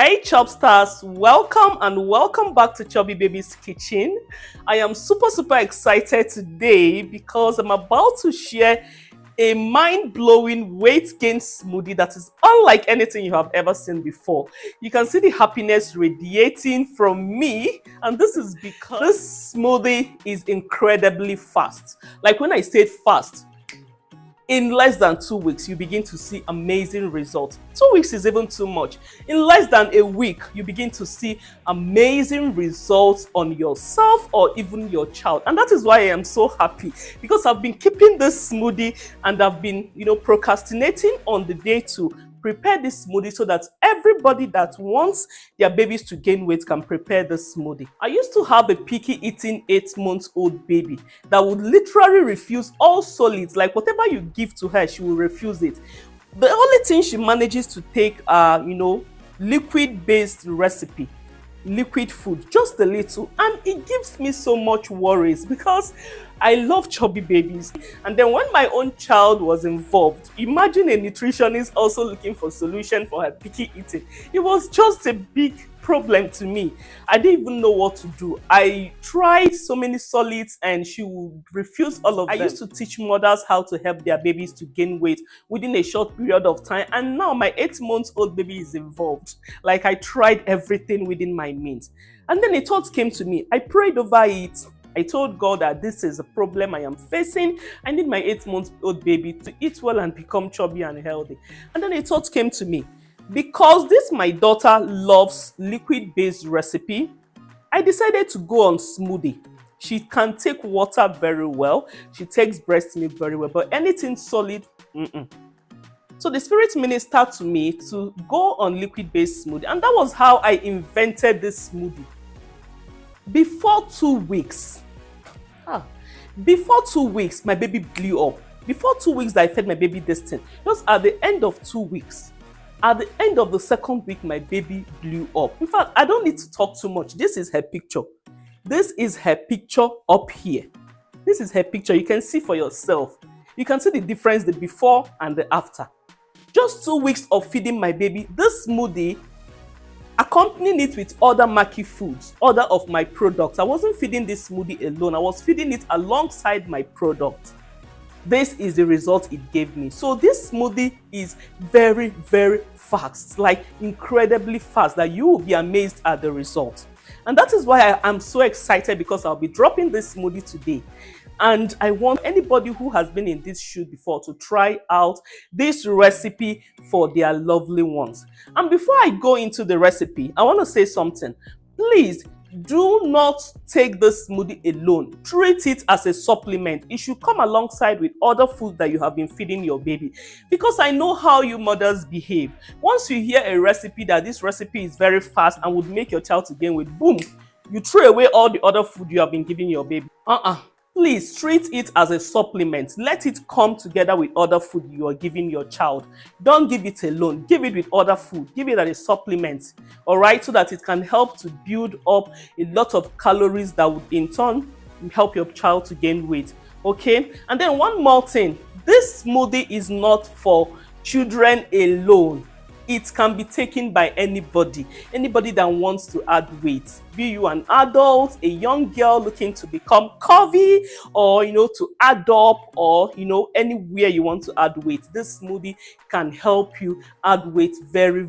Hey Chubstars, welcome back to Chubby Babies Kitchen. I am super excited today because I'm about to share a mind-blowing weight gain smoothie that is unlike anything you have ever seen before. You can see the happiness radiating from me, and this is because this smoothie is incredibly fast. Like when I said fast, in less than 2 weeks, you begin to see amazing results. 2 weeks is even too much. In less than a week, you begin to see amazing results on yourself or even your child. And that is why I am so happy, because I've been keeping this smoothie and I've been, procrastinating on the day to prepare this smoothie so that everybody that wants their babies to gain weight can prepare this smoothie. I used to have a picky eating 8-month-old baby that would literally refuse all solids. Like whatever you give to her, she will refuse it. The only thing she manages to take are, liquid-based recipe, liquid food, just a little, and it gives me so much worries because I love chubby babies. And then when my own child was involved, imagine a nutritionist also looking for solution for her picky eating. It was just a big problem to me. I didn't even know what to do. I tried so many solids and she would refuse all of them. I used to teach mothers how to help their babies to gain weight within a short period of time, and now my 8-month-old baby is involved. Like I tried everything within my means. And then a thought came to me. I prayed over it. I told God that this is a problem I am facing. I need my 8-month-old baby to eat well and become chubby and healthy. And then a thought came to me. Because my daughter loves liquid-based recipe, I decided to go on smoothie. She can take water very well. She takes breast milk very well. But anything solid, So the spirit ministered to me to go on liquid-based smoothie. And that was how I invented this smoothie. Before 2 weeks, my baby blew up. Before 2 weeks that I fed my baby this thing, just at the end of 2 weeks, at the end of the second week, my baby blew up. In fact, I don't need to talk too much. This is her picture. This is her picture up here. This is her picture. You can see for yourself. You can see the difference, the before and the after. Just 2 weeks of feeding my baby this smoothie, accompanying it with other Maki foods, other of my products. I wasn't feeding this smoothie alone. I was feeding it alongside my product. This is the result it gave me. So this smoothie is very fast, like incredibly fast, that you will be amazed at the result. And that is why I am so excited, because I'll be dropping this smoothie today. And I want anybody who has been in this shoot before to try out this recipe for their lovely ones. And before I go into the recipe, I want to say something. Please do not take this smoothie alone. Treat it as a supplement. It should come alongside with other food that you have been feeding your baby. Because I know how you mothers behave. Once you hear a recipe that this recipe is very fast and would make your child to gain weight, boom, you throw away all the other food you have been giving your baby. Please treat it as a supplement. Let it come together with other food you are giving your child. Don't give it alone. Give it with other food. Give it as a supplement, all right, so that it can help to build up a lot of calories that would in turn help your child to gain weight, okay? And then one more thing. This smoothie is not for children alone. It can be taken by anybody that wants to add weight. Be you an adult, a young girl looking to become curvy, or to add up, or anywhere you want to add weight. This smoothie can help you add weight very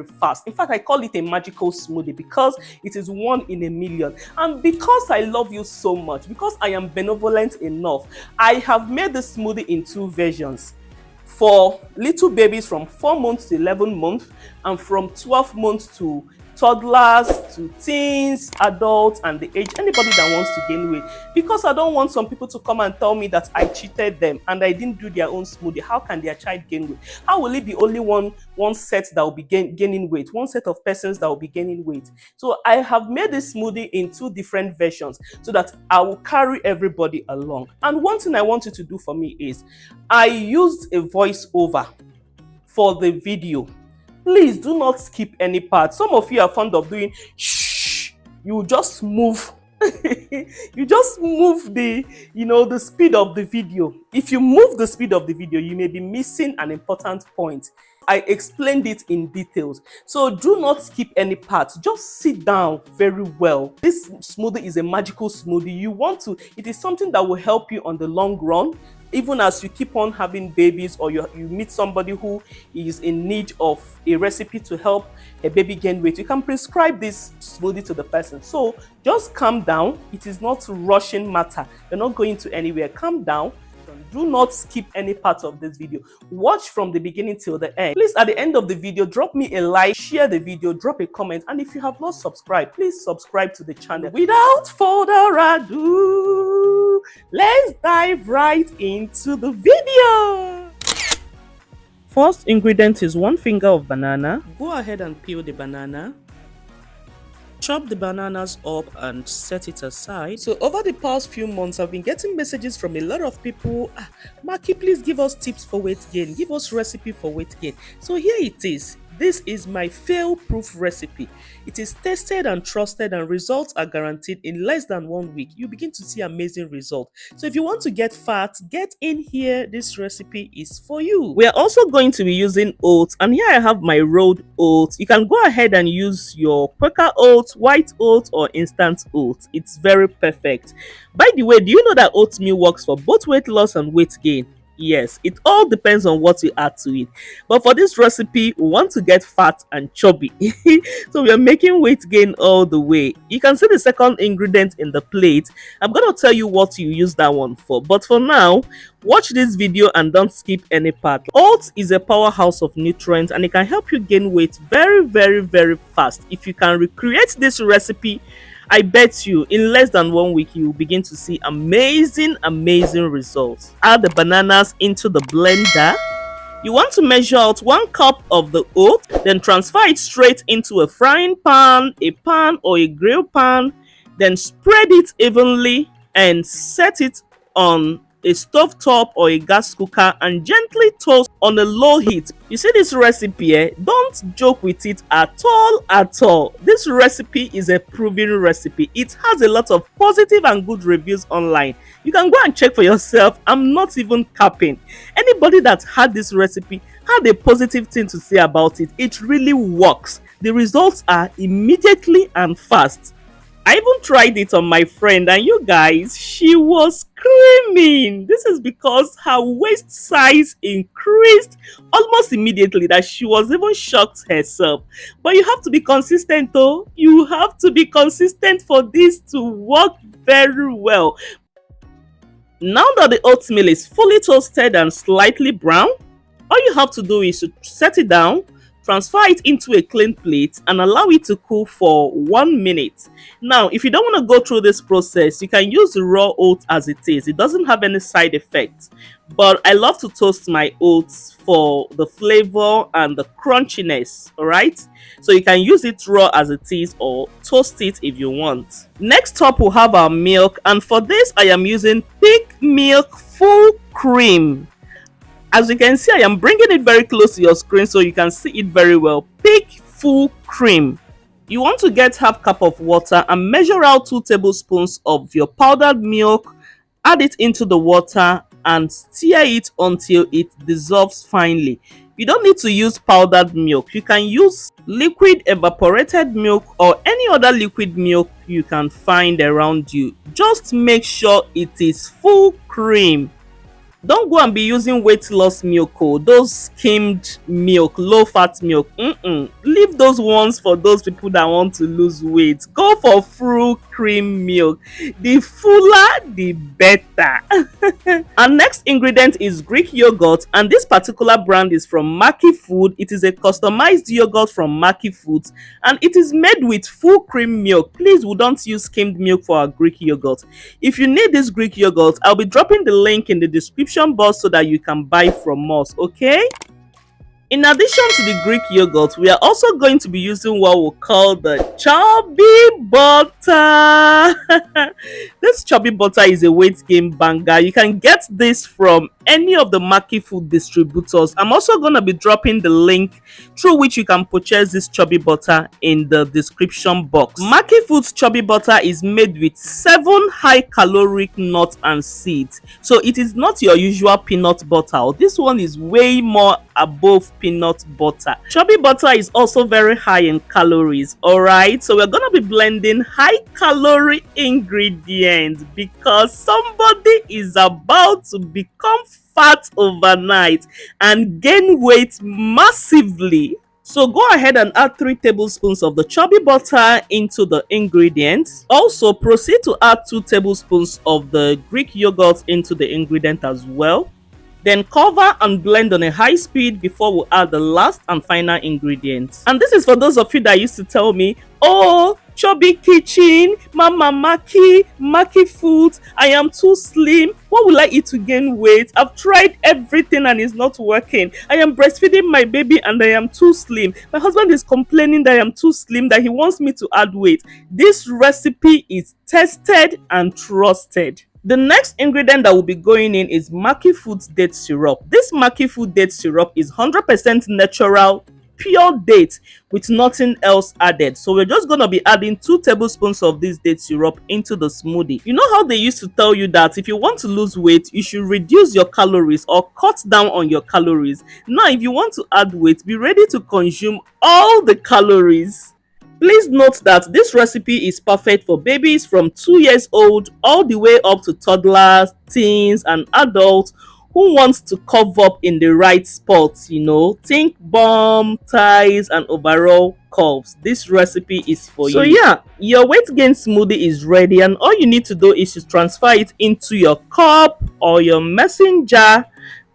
fast. In fact, I call it a magical smoothie because it is 1 in a million. And because I love you so much, because I am benevolent enough, I have made this smoothie in 2 versions. For little babies from 4 months to 11 months, and from 12 months to toddlers, to teens, adults, and the age, anybody that wants to gain weight. Because I don't want some people to come and tell me that I cheated them and I didn't do their own smoothie. How can their child gain weight? How will it be only one set that will be gaining weight, one set of persons that will be gaining weight? So I have made this smoothie in 2 different versions so that I will carry everybody along. And one thing I want you to do for me is, I used a voiceover for the video. Please do not skip any part. Some of you are fond of doing shh. You just move. You just move the speed of the video. If you move the speed of the video, you may be missing an important point. I explained it in details. So do not skip any part. Just sit down very well. This smoothie is a magical smoothie. It is something that will help you on the long run. Even as you keep on having babies, or you meet somebody who is in need of a recipe to help a baby gain weight, you can prescribe this smoothie to the person. So just calm down. It is not rushing matter. You're not going to anywhere. Calm down. Do not skip any part of this video. Watch from the beginning till the end. Please, at the end of the video, drop me a like, share the video, drop a comment, and if you have not subscribed, please subscribe to the channel. Without further ado, let's dive right into the video. First ingredient is 1 finger of banana. Go ahead and peel the banana. Chop the bananas up and set it aside. So over the past few months, I've been getting messages from a lot of people. Maki, please give us tips for weight gain. Give us recipe for weight gain. So here it is. This is my fail-proof recipe. It is tested and trusted, and results are guaranteed. In less than 1 week, you begin to see amazing results. So if you want to get fat, get in here. This recipe is for you. We are also going to be using oats, and here I have my rolled oats. You can go ahead and use your Quaker oats, white oats, or instant oats. It's very perfect. By the way, do you know that oatmeal works for both weight loss and weight gain? Yes, it all depends on what you add to it. But for this recipe, we want to get fat and chubby. So we are making weight gain all the way. You can see the second ingredient in the plate. I'm going to tell you what you use that one for. But for now, watch this video and don't skip any part. Oats is a powerhouse of nutrients, and it can help you gain weight very, very, very fast. If you can recreate this recipe, I bet you in less than 1 week you will begin to see amazing results. Add the bananas into the blender. You want to measure out 1 cup of the oats, then transfer it straight into a frying pan, a pan or a grill pan, then spread it evenly and set it on a stove top or a gas cooker and gently toast on a low heat. You see this recipe, don't joke with it at all. This recipe is a proven recipe. It has a lot of positive and good reviews online. You can go and check for yourself. I'm not even capping. Anybody that had this recipe had a positive thing to say about it. It really works. The results are immediately and fast. I even tried it on my friend, and you guys, she was screaming. This is because her waist size increased almost immediately, that she was even shocked herself. But you have to be consistent though. You have to be consistent for this to work very well. Now that the oatmeal is fully toasted and slightly brown, all you have to do is to set it down, transfer it into a clean plate, and allow it to cool for 1 minute. Now, if you don't want to go through this process, you can use the raw oats as it is. It doesn't have any side effects. But I love to toast my oats for the flavor and the crunchiness, alright? So you can use it raw as it is or toast it if you want. Next up, we'll have our milk, and for this, I am using pig milk full cream. As you can see, I am bringing it very close to your screen so you can see it very well. Pig full cream. You want to get half cup of water and measure out 2 tablespoons of your powdered milk. Add it into the water and stir it until it dissolves finely. You don't need to use powdered milk. You can use liquid evaporated milk or any other liquid milk you can find around you. Just make sure it is full cream. Don't go and be using weight loss milk, those skimmed milk, low fat milk. Leave those ones for those people that want to lose weight. Go for full cream milk. The fuller, the better. Our next ingredient is Greek yogurt, and this particular brand is from Maki Food. It is a customized yogurt from Maki Foods, and it is made with full cream milk. Please, we don't use skimmed milk for our Greek yogurt. If you need this Greek yogurt, I'll be dropping the link in the description box so that you can buy from us, okay? In addition to the Greek yogurt, we are also going to be using what we call the Chubby Butter. This Chubby Butter is a weight gain banger. You can get this from any of the Maki Food distributors. I'm also going to be dropping the link through which you can purchase this Chubby Butter in the description box. Maki Food's Chubby Butter is made with 7 high-caloric nuts and seeds. So it is not your usual peanut butter. This one is way more above peanut butter. Chubby butter is also very high in calories, alright? So we're gonna be blending high calorie ingredients because somebody is about to become fat overnight and gain weight massively. So go ahead and add 3 tablespoons of the chubby butter into the ingredients. Also proceed to add 2 tablespoons of the Greek yogurt into the ingredient as well. Then cover and blend on a high speed before we add the last and final ingredient. And this is for those of you that used to tell me, oh, Chubby Kitchen, Mama Maki Foods, I am too slim. What will I eat to gain weight? I've tried everything and it's not working. I am breastfeeding my baby and I am too slim. My husband is complaining that I am too slim, that he wants me to add weight. This recipe is tested and trusted. The next ingredient that will be going in is Maki Foods date syrup. This Maki Food date syrup is 100% natural, pure date with nothing else added. So we're just going to be adding 2 tablespoons of this date syrup into the smoothie. You know how they used to tell you that if you want to lose weight, you should reduce your calories or cut down on your calories. Now, if you want to add weight, be ready to consume all the calories. Please note that this recipe is perfect for babies from 2 years old all the way up to toddlers, teens, and adults who wants to cover up in the right spots, you know, think bum, thighs, and overall curves. This recipe is for you. So yeah, your weight gain smoothie is ready, and all you need to do is to transfer it into your cup or your messing jar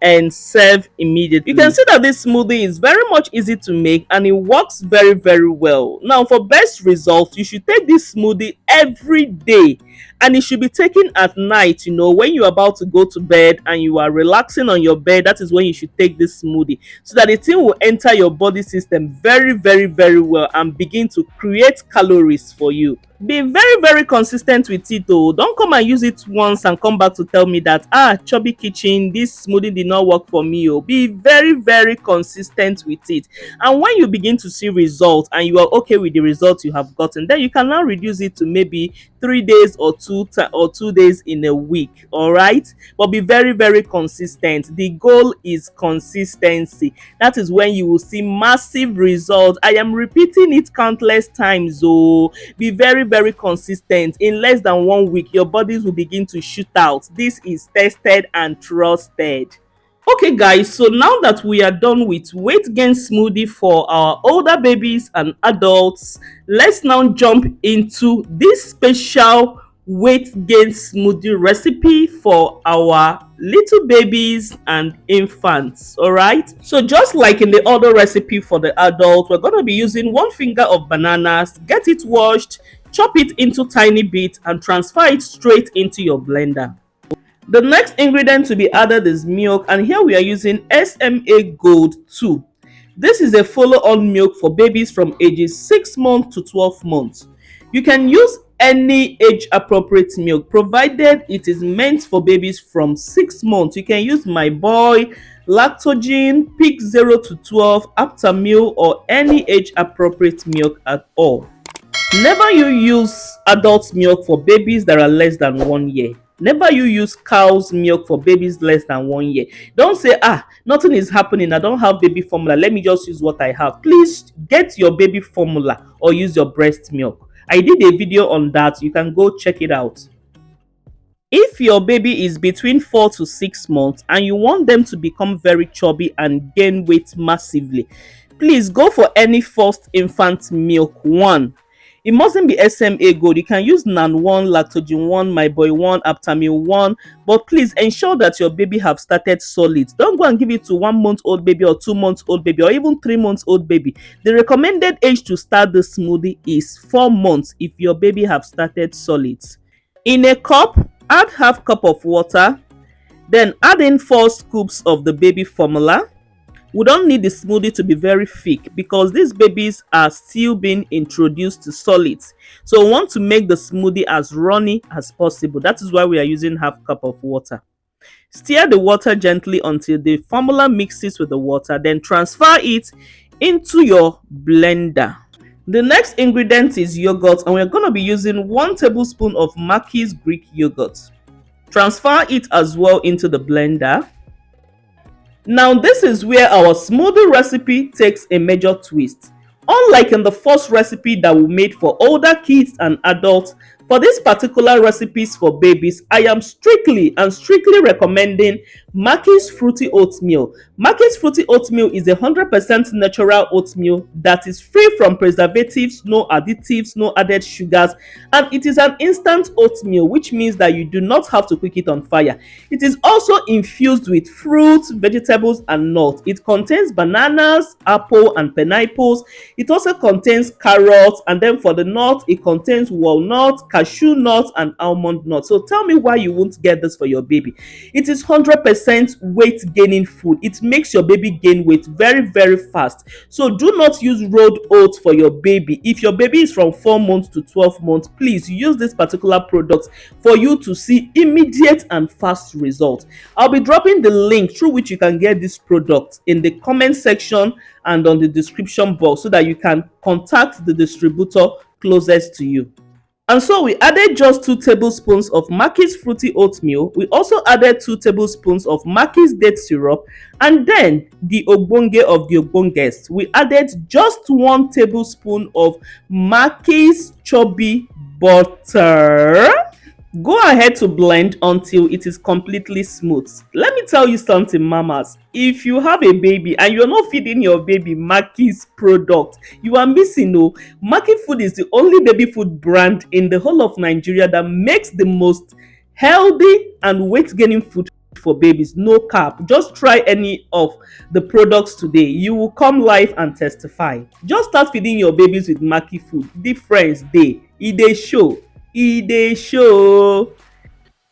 and serve immediately. You can see that this smoothie is very much easy to make and it works very, very well. Now, for best results, you should take this smoothie every day, and it should be taken at night, you know, when you're about to go to bed and you are relaxing on your bed. That is when you should take this smoothie, so that the thing will enter your body system very, very, very well and begin to create calories for you. Be very, very consistent with it though. Don't come and use it once and come back to tell me that Chubby Kitchen, this smoothie did not work for me. Be very, very consistent with it, and when you begin to see results and you are okay with the results you have gotten, then you can now reduce it to maybe 3 days or 2 days in a week. All right, but be very, very consistent. The goal is consistency. That is when you will see massive results. I am repeating it countless times. Be very, very consistent. In less than 1 week, your bodies will begin to shoot out. This is tested and trusted. Okay guys, so now that we are done with weight gain smoothie for our older babies and adults, let's now jump into this special weight gain smoothie recipe for our little babies and infants. All right, so just like in the other recipe for the adult, we're going to be using 1 finger of bananas. Get it washed, chop it into tiny bits, and transfer it straight into your blender. The next ingredient to be added is milk, and here we are using SMA Gold 2. This is a follow-on milk for babies from ages 6 months to 12 months. You can use any age-appropriate milk, provided it is meant for babies from 6 months. You can use My Boy, Lactogen, Peak 0 to 12, Aptamil, or any age-appropriate milk at all. Never you use adult milk for babies that are less than 1 year. Never you use cow's milk for babies less than 1 year. Don't say, nothing is happening, I don't have baby formula, let me just use what I have. Please get your baby formula or use your breast milk. I did a video on that. You can go check it out. If your baby is between 4 to 6 months and you want them to become very chubby and gain weight massively, please go for any first infant milk 1. It mustn't be SMA Gold. You can use NAN 1, Lactogen 1, My Boy 1, Aptamil 1, but please ensure that your baby have started solids. Don't go and give it to 1 month old baby or 2 months old baby or even 3 months old baby. The recommended age to start the smoothie is 4 months if your baby have started solids. In a cup, add half cup of water, then add in 4 scoops of the baby formula. We don't need the smoothie to be very thick because these babies are still being introduced to solids. So we want to make the smoothie as runny as possible. That is why we are using half cup of water. Stir the water gently until the formula mixes with the water. Then transfer it into your blender. The next ingredient is yogurt, and we're going to be using 1 tablespoon of Maki's Greek yogurt. Transfer it as well into the blender. Now this is where our smoothie recipe takes a major twist. Unlike in the first recipe that we made for older kids and adults, for these particular recipes for babies, I am strictly recommending Mackey's Fruity Oatmeal. Mackey's Fruity Oatmeal is 100% natural oatmeal that is free from preservatives, no additives, no added sugars, and it is an instant oatmeal, which means that you do not have to cook it on fire. It is also infused with fruits, vegetables, and nuts. It contains bananas, apple, and pineapples. It also contains carrots, and then for the nuts, it contains walnuts, cashew nuts, and almond nuts. So tell me why you won't get this for your baby. It is 100% weight gaining food. It makes your baby gain weight very fast. So do not use rolled oats for your baby. If your baby is from 4 months to 12 months, please use this particular product for you to see immediate and fast results. I'll be dropping the link through which you can get this product in the comment section and on the description box so that you can contact the distributor closest to you. And so we added just 2 tablespoons of Mackey's Fruity Oatmeal. We also added 2 tablespoons of Mackey's Date Syrup. And then the ogbonge of the ogbonges, we added just 1 tablespoon of Mackey's Chubby Butter. Go ahead to blend until it is completely smooth. Let me tell you something, mamas. If you have a baby and you're not feeding your baby Mackey's product, you are missing. No, Mackey Food is the only baby food brand in the whole of Nigeria that makes the most healthy and weight gaining food for babies. No cap. Just try any of the products today. You will come live and testify. Just start feeding your babies with Mackey Food. Difference dey. E dey show.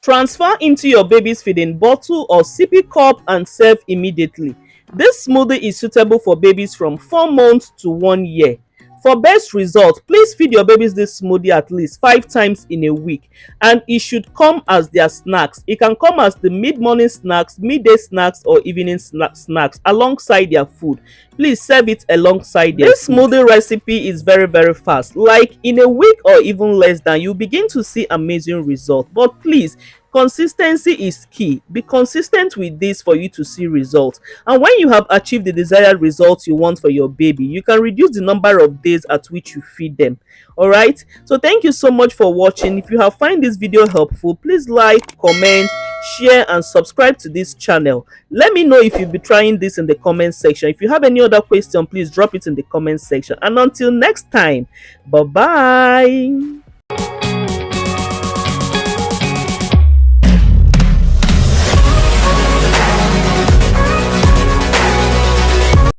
Transfer into your baby's feeding bottle or sippy cup and serve immediately. This smoothie is suitable for babies from 4 months to 1 year. For best results, please feed your babies this smoothie at least 5 times in a week, and it should come as their snacks. It can come as the mid-morning snacks, midday snacks, or evening snacks alongside their food. Please serve it alongside their food. This smoothie recipe is very fast. Like in a week or even less than, you begin to see amazing results. But please, consistency is key. Be consistent with this for you to see results. And when you have achieved the desired results you want for your baby, you can reduce the number of days at which you feed them. Alright, so thank you so much for watching. If you have found this video helpful, please like, comment, share, and subscribe to this channel. Let me know if you'll be trying this in the comment section. If you have any other question, please drop it in the comment section. And until next time, bye bye.